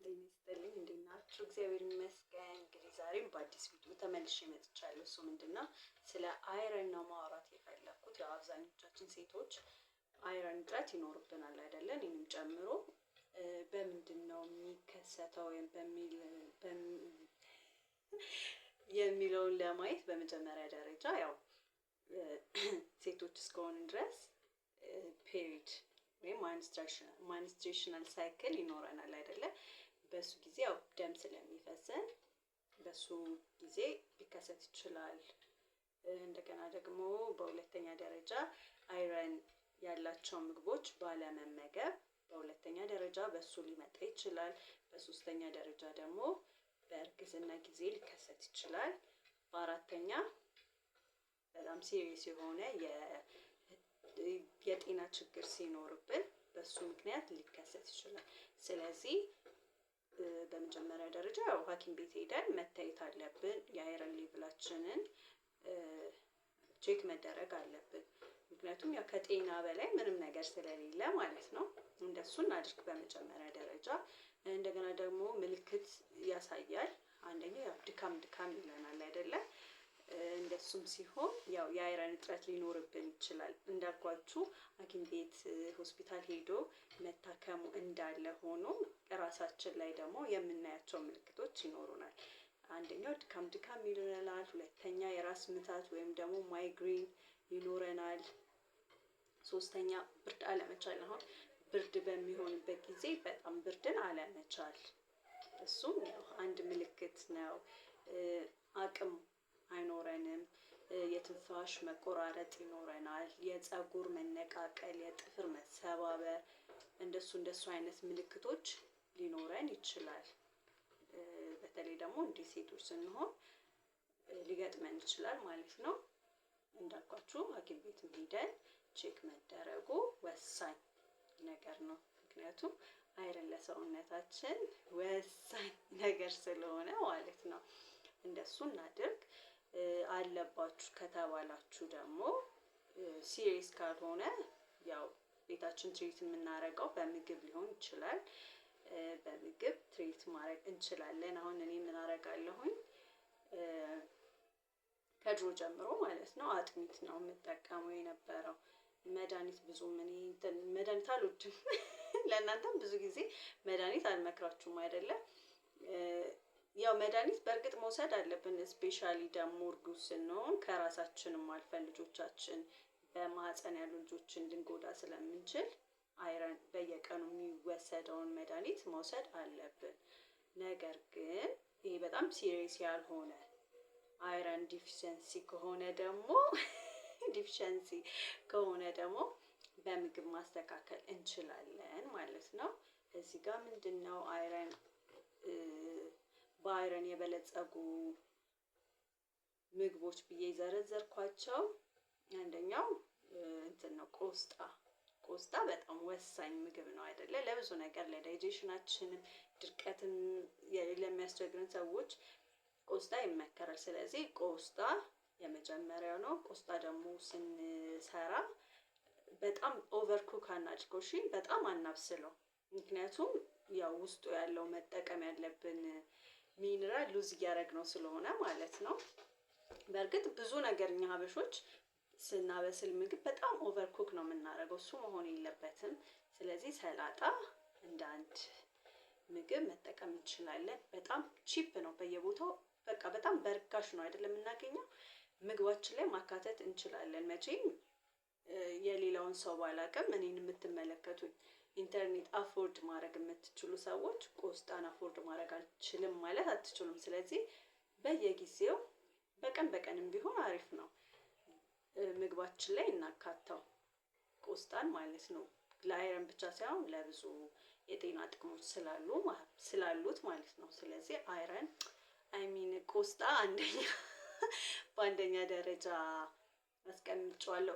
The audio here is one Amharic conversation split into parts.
ጤና ይስጥልኝ እንዴት ናችሁ? እግዚአብሔር ይመስገን። እንግዲህ ዛሬም በአዲስ ቪዲዮ ተመልሼ መጥቻለሁ። እሱ ምንድነው ስለ አይረን ነው ማውራት የፈለኩት። ያው አብዛኞቻችን ሴቶች አይረን እጥረት ይኖርብናል አይደለ? እኔንም ጨምሮ በምንድን ነው የሚከሰተው የሚለውን ለማየት በመጀመሪያ ደረጃ ያው ሴቶች እስከሆኑ ድረስ ፔሪድ ወይም ማንስትሬሽናል ሳይክል ይኖረናል አይደለ? በሱ ጊዜ ያው ደም ስለሚፈሰን በሱ ጊዜ ሊከሰት ይችላል። እንደገና ደግሞ በሁለተኛ ደረጃ አይረን ያላቸው ምግቦች ባለመመገብ በሁለተኛ ደረጃ በሱ ሊመጣ ይችላል። በሶስተኛ ደረጃ ደግሞ በእርግዝና ጊዜ ሊከሰት ይችላል። በአራተኛ በጣም ሲሪየስ የሆነ የጤና ችግር ሲኖርብን በሱ ምክንያት ሊከሰት ይችላል። ስለዚህ በመጀመሪያ ደረጃ ያው ሐኪም ቤት ሄደን መታየት አለብን። የአይረን ሌቭላችንን ቼክ መደረግ አለብን። ምክንያቱም ያው ከጤና በላይ ምንም ነገር ስለሌለ ማለት ነው። እንደሱ እናድርግ በመጀመሪያ ደረጃ። እንደገና ደግሞ ምልክት ያሳያል። አንደኛው ያው ድካም ይለናል አይደለ? እንደሱም ሲሆን ያው የአይረን እጥረት ሊኖርብን ይችላል። እንዳልኳችሁ ሐኪም ቤት ሆስፒታል ሄዶ መታከሙ እንዳለ ሆኖ ራሳችን ላይ ደግሞ የምናያቸው ምልክቶች ይኖሩናል። አንደኛው ድካም ይለናል። ሁለተኛ የራስ ምታት ወይም ደግሞ ማይግሬን ይኖረናል። ሶስተኛ ብርድ አለመቻል። አሁን ብርድ በሚሆንበት ጊዜ በጣም ብርድን አለመቻል እሱም ያው አንድ ምልክት ነው። አቅም አይኖረንም። የትንፋሽ መቆራረጥ ይኖረናል። የፀጉር መነቃቀል፣ የጥፍር መሰባበር እንደሱ አይነት ምልክቶች ሊኖረን ይችላል። በተለይ ደግሞ እንዲህ ሴቶች ስንሆን ሊገጥመን ይችላል ማለት ነው። እንዳልኳችሁ ሐኪም ቤት ሄደን ቼክ መደረጉ ወሳኝ ነገር ነው። ምክንያቱም አይረን ለሰውነታችን ወሳኝ ነገር ስለሆነ ማለት ነው። እንደሱ እናድርግ። አለባችሁ ከተባላችሁ ደግሞ ሲሪየስ ካልሆነ ያው ቤታችን ትሪት የምናደርገው በምግብ ሊሆን ይችላል። በምግብ ትሪት ማድረግ እንችላለን። አሁን እኔ ምን አደርጋለሁኝ ከድሮ ጀምሮ ማለት ነው አጥሚት ነው የምጠቀመው የነበረው። መድኃኒት ብዙም እኔ መድኃኒት አልወድም። ለእናንተም ብዙ ጊዜ መድኃኒት አልመክራችሁም አይደለም? ያው መድኃኒት በእርግጥ መውሰድ አለብን። ስፔሻሊ ደግሞ እርጉዝ ስንሆን ከራሳችንም አልፈን ልጆቻችን በማህፀን ያሉ ልጆችን ልንጎዳ ስለምንችል አይረን በየቀኑ የሚወሰደውን መድኃኒት መውሰድ አለብን። ነገር ግን ይሄ በጣም ሲሪየስ ያልሆነ አይረን ዲፊሸንሲ ከሆነ ደግሞ በምግብ ማስተካከል እንችላለን ማለት ነው። እዚህ ጋር ምንድነው አይረን በአይረን የበለጸጉ ምግቦች ብዬ ዘረዘርኳቸው። አንደኛው እንትን ነው ቆስጣ በጣም ወሳኝ ምግብ ነው አይደለ? ለብዙ ነገር ለዳይጀሽናችንም ድርቀትን ለሚያስቸግረን ሰዎች ቆስጣ ይመከራል። ስለዚህ ቆስጣ የመጀመሪያው ነው። ቆስጣ ደግሞ ስንሰራ በጣም ኦቨርኩክ አናድርገው። እሺ፣ በጣም አናብስለው። ምክንያቱም ያው ውስጡ ያለው መጠቀም ያለብን ሚኒራል ሉዝ እያደረግነው ስለሆነ ማለት ነው። በእርግጥ ብዙ ነገር እኛ ሀበሾች ስናበስል ምግብ በጣም ኦቨርኩክ ነው የምናደርገው። እሱ መሆን የለበትም። ስለዚህ ሰላጣ እንደ አንድ ምግብ መጠቀም እንችላለን። በጣም ቺፕ ነው በየቦታው፣ በቃ በጣም በርካሽ ነው አይደለም የምናገኘው። ምግባችን ላይ ማካተት እንችላለን። መቼም የሌላውን ሰው ባላቅም እኔን የምትመለከቱኝ ኢንተርኔት አፎርድ ማድረግ የምትችሉ ሰዎች ቆስጣን አፎርድ ማድረግ አልችልም ማለት አትችሉም። ስለዚህ በየጊዜው በቀንም ቢሆን አሪፍ ነው ምግባችን ላይ እናካተው ቆስጣን ማለት ነው። ለአይረን ብቻ ሳይሆን ለብዙ የጤና ጥቅሞች ስላሉት ማለት ነው። ስለዚህ ቆስጣ በአንደኛ ደረጃ አስቀምጬዋለሁ።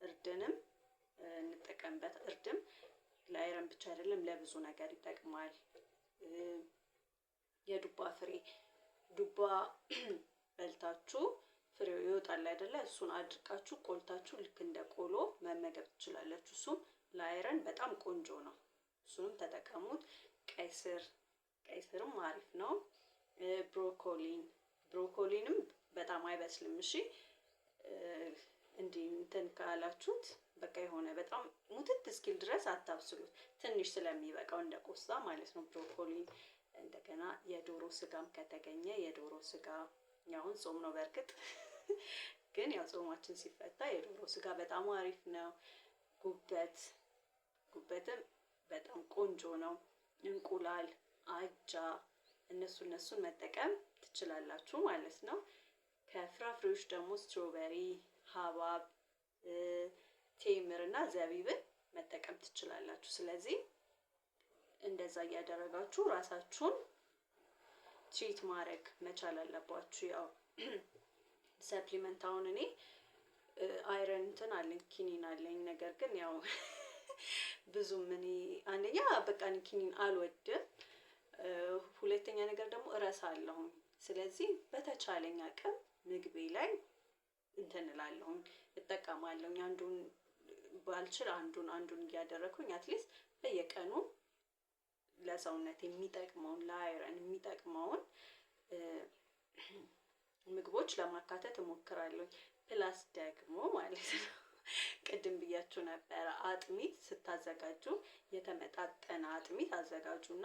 እርድንም እንጠቀምበት። እርድም ለአይረን ብቻ አይደለም ለብዙ ነገር ይጠቅማል። የዱባ ፍሬ ዱባ በልታችሁ ፍሬው ይወጣል አይደለ? እሱን አድርቃችሁ ቆልታችሁ ልክ እንደ ቆሎ መመገብ ትችላላችሁ። እሱም ለአይረን በጣም ቆንጆ ነው። እሱንም ተጠቀሙት። ቀይ ቀይ ስርም አሪፍ ነው። ብሮኮሊንም በጣም አይበስልም። እሺ እንዲህ እንትን ካላችሁት በቃ የሆነ በጣም ሙትት እስኪል ድረስ አታብስሉት። ትንሽ ስለሚበቃው እንደ ቆስጣ ማለት ነው ብሮኮሊ። እንደገና የዶሮ ስጋም ከተገኘ የዶሮ ስጋ ያውን ጾም ነው በእርግጥ ግን ያው ጾማችን ሲፈታ የዶሮ ስጋ በጣም አሪፍ ነው። ጉበትም በጣም ቆንጆ ነው። እንቁላል፣ አጃ እነሱን መጠቀም ትችላላችሁ ማለት ነው። ከፍራፍሬዎች ደግሞ ስትሮበሪ፣ ሀባብ፣ ቴምር እና ዘቢብን መጠቀም ትችላላችሁ። ስለዚህ እንደዛ እያደረጋችሁ ራሳችሁን ትሪት ማድረግ መቻል አለባችሁ። ያው ሰፕሊመንት አሁን እኔ አይረን እንትን አለኝ ኪኒን አለኝ። ነገር ግን ያው ብዙም እኔ አንደኛ በቃ እኔ ኪኒን አልወድም፣ ሁለተኛ ነገር ደግሞ እረሳለሁኝ። ስለዚህ በተቻለኝ አቅም ምግቤ ላይ እንትን እላለሁኝ እጠቀማለሁኝ። አንዱን ባልችል አንዱን እያደረኩኝ አትሊስት በየቀኑ ለሰውነት የሚጠቅመውን ለአይረን የሚጠቅመውን ምግቦች ለማካተት እሞክራለሁ። ፕላስ ደግሞ ማለት ነው ቅድም ብያችሁ ነበረ፣ አጥሚት ስታዘጋጁ የተመጣጠነ አጥሚት አዘጋጁና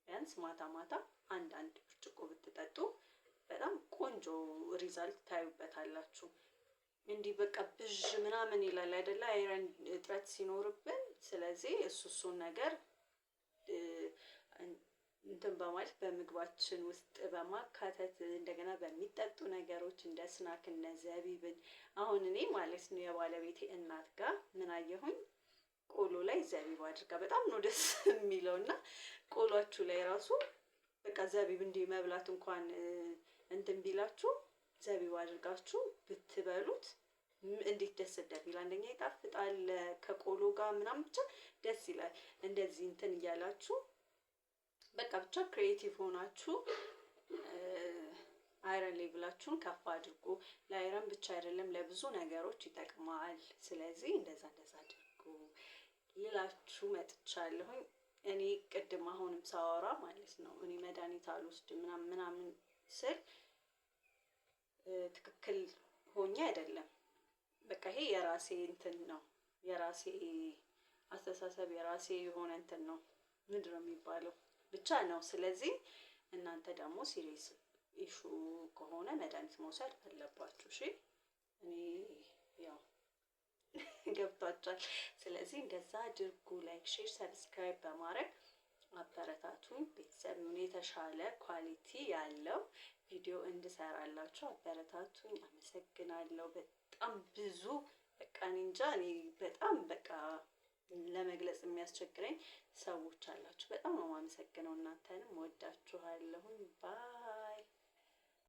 ቢያንስ ማታ ማታ አንድ ብርጭቆ ብትጠጡ በጣም ቆንጆ ሪዛልት ታዩበታላችሁ። እንዲህ በቃ ብዥ ምናምን ይላል አይደለ አይረን እጥረት ሲኖርብን። ስለዚህ እሱን ነገር እንትን በማለት በምግባችን ውስጥ በማካተት እንደገና በሚጠጡ ነገሮች እንደ ስናክ እነ ዘቢብን አሁን እኔ ማለት ነው የባለቤቴ እናት ጋር ምን አየሁኝ፣ ቆሎ ላይ ዘቢብ አድርጋ በጣም ነው ደስ የሚለው። እና ቆሏችሁ ላይ ራሱ በቃ ዘቢብ እንዲህ መብላት እንኳን እንትን ቢላችሁ ዘቢብ አድርጋችሁ ብትበሉት እንዴት ደስ እንደሚል። አንደኛ ይጣፍጣል ከቆሎ ጋር ምናምን ብቻ ደስ ይላል። እንደዚህ እንትን እያላችሁ በቃ ብቻ ክሬቲቭ ሆናችሁ አይረን ሌቭላችሁን ከፍ አድርጉ። ለአይረን ብቻ አይደለም ለብዙ ነገሮች ይጠቅማል። ስለዚህ እንደዛ አድርጉ ልላችሁ መጥቻለሁኝ። እኔ ቅድም አሁንም ሳወራ ማለት ነው እኔ መድኃኒት አልወስድም ምናምን ስል ትክክል ሆኜ አይደለም። በቃ ይሄ የራሴ እንትን ነው፣ የራሴ አስተሳሰብ፣ የራሴ የሆነ እንትን ነው። ምንድን ነው የሚባለው ብቻ ነው። ስለዚህ እናንተ ደግሞ ሲሪየስ ኢሹ ከሆነ መድኃኒት መውሰድ አለባችሁ። እሺ እኔ ያው ገብቷችኋል። ስለዚህ እንደዛ አድርጉ። ላይክ፣ ሼር፣ ሰብስክራይብ በማድረግ አበረታቱኝ። ቤተሰብ የተሻለ ኳሊቲ ያለው ቪዲዮ እንድሰራላችሁ አበረታቱኝ። አመሰግናለሁ። በጣም ብዙ በቃ እንጃ እኔ በጣም በቃ ለመግለጽ የሚያስቸግረኝ ሰዎች አላችሁ። በጣም ነው የማመሰግነው። እናንተንም ወዳችኋለሁኝ። ባይ